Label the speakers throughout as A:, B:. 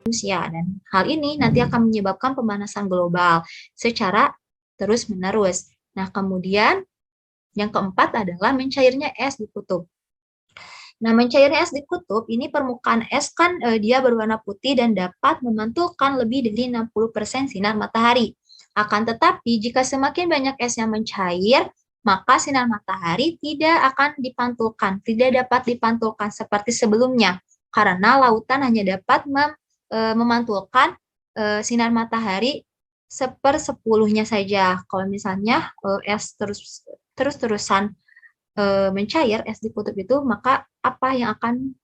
A: manusia, dan hal ini nanti akan menyebabkan pemanasan global secara terus-menerus. Nah, kemudian yang keempat adalah mencairnya es di kutub. Nah, mencairnya es di kutub, ini permukaan es kan dia berwarna putih dan dapat memantulkan lebih dari 60% sinar matahari. Akan tetapi, jika semakin banyak es yang mencair, maka sinar matahari tidak akan dipantulkan, tidak dapat dipantulkan seperti sebelumnya, karena lautan hanya dapat memantulkan sinar matahari 1/10-nya saja. Kalau misalnya es terus-terusan mencair, es di kutub itu, maka apa yang akan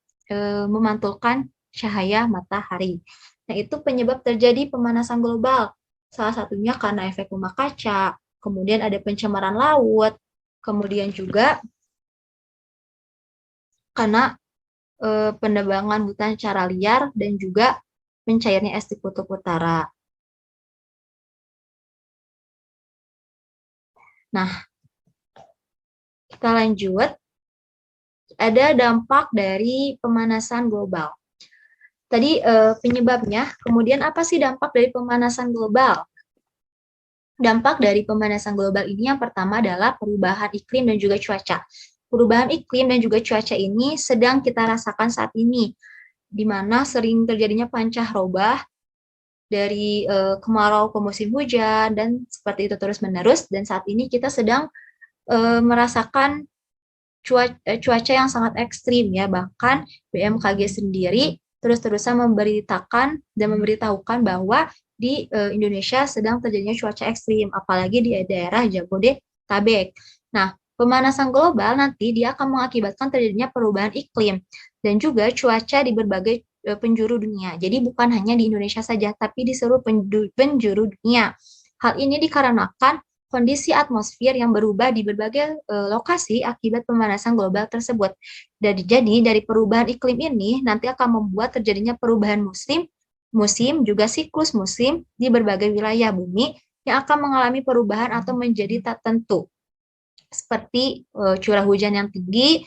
A: memantulkan cahaya matahari. Nah, itu penyebab terjadi pemanasan global. Salah satunya karena efek rumah kaca, kemudian ada pencemaran laut, kemudian juga karena penebangan hutan secara liar, dan juga mencairnya es di kutub utara. Nah, kita lanjut. Ada dampak dari pemanasan global. Tadi penyebabnya, kemudian apa sih dampak dari pemanasan global? Dampak dari pemanasan global ini yang pertama adalah perubahan iklim dan juga cuaca. Perubahan iklim dan juga cuaca ini sedang kita rasakan saat ini, di mana sering terjadinya pancah-robah dari kemarau ke musim hujan, dan seperti itu terus-menerus, dan saat ini kita sedang merasakan cuaca yang sangat ekstrim ya, bahkan BMKG sendiri terus-terusan memberitahukan bahwa di Indonesia sedang terjadinya cuaca ekstrim, apalagi di daerah Jabodetabek. Nah, pemanasan global nanti dia akan mengakibatkan terjadinya perubahan iklim dan juga cuaca di berbagai penjuru dunia. Jadi bukan hanya di Indonesia saja, tapi di seluruh penjuru dunia. Hal ini dikarenakan kondisi atmosfer yang berubah di berbagai lokasi akibat pemanasan global tersebut. Jadi dari perubahan iklim ini nanti akan membuat terjadinya perubahan musim juga siklus musim di berbagai wilayah bumi yang akan mengalami perubahan atau menjadi tak tentu. Seperti curah hujan yang tinggi,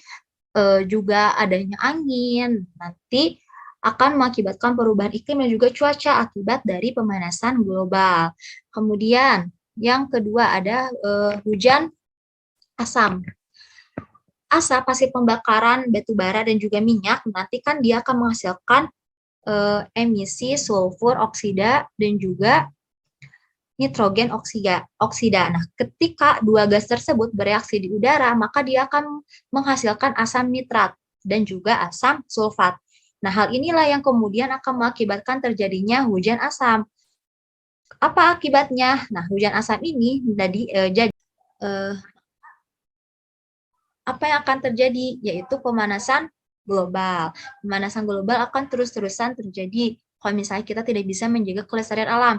A: juga adanya angin, nanti akan mengakibatkan perubahan iklim dan juga cuaca akibat dari pemanasan global. Kemudian yang kedua ada hujan asam. Asap hasil pembakaran batu bara dan juga minyak, nanti kan dia akan menghasilkan emisi sulfur oksida dan juga nitrogen oksida. Nah, ketika dua gas tersebut bereaksi di udara, maka dia akan menghasilkan asam nitrat dan juga asam sulfat. Nah, hal inilah yang kemudian akan mengakibatkan terjadinya hujan asam. Apa akibatnya? Nah, hujan asam ini jadi apa yang akan terjadi? Yaitu pemanasan global. Pemanasan global akan terus-terusan terjadi kalau misalnya kita tidak bisa menjaga kelestarian alam.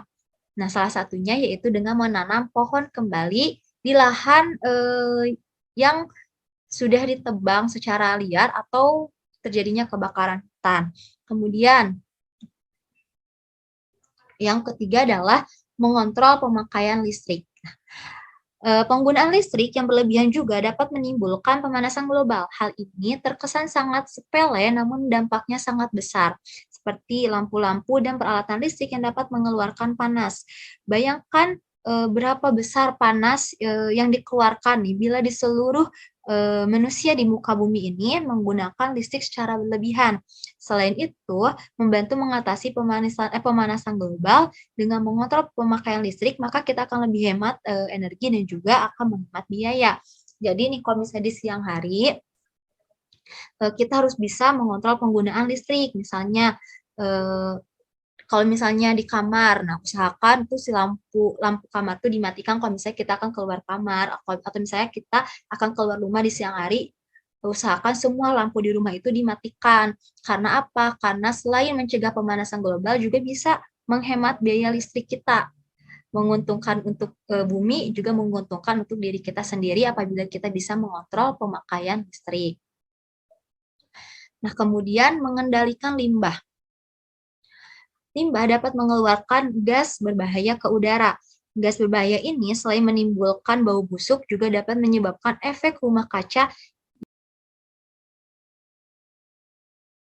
A: Nah, salah satunya yaitu dengan menanam pohon kembali di lahan yang sudah ditebang secara liar atau terjadinya kebakaran hutan. Kemudian, yang ketiga adalah mengontrol pemakaian listrik. Penggunaan listrik yang berlebihan juga dapat menimbulkan pemanasan global. Hal ini terkesan sangat sepele, namun dampaknya sangat besar, seperti lampu-lampu dan peralatan listrik yang dapat mengeluarkan panas. Bayangkan berapa besar panas yang dikeluarkan nih bila di seluruh manusia di muka bumi ini menggunakan listrik secara berlebihan. Selain itu, membantu mengatasi pemanasan global dengan mengontrol pemakaian listrik, maka kita akan lebih hemat energi dan juga akan menghemat biaya. Jadi nih, kalau misalnya di siang hari, kita harus bisa mengontrol penggunaan listrik. Misalnya, kalau misalnya di kamar, nah usahakan tuh si lampu kamar tuh dimatikan kalau misalnya kita akan keluar kamar, atau misalnya kita akan keluar rumah di siang hari, usahakan semua lampu di rumah itu dimatikan. Karena apa? Karena selain mencegah pemanasan global, juga bisa menghemat biaya listrik kita. Menguntungkan untuk bumi, juga menguntungkan untuk diri kita sendiri apabila kita bisa mengontrol pemakaian listrik. Nah, kemudian mengendalikan limbah. Limbah dapat mengeluarkan gas berbahaya ke udara. Gas berbahaya ini selain menimbulkan bau busuk juga dapat menyebabkan efek rumah kaca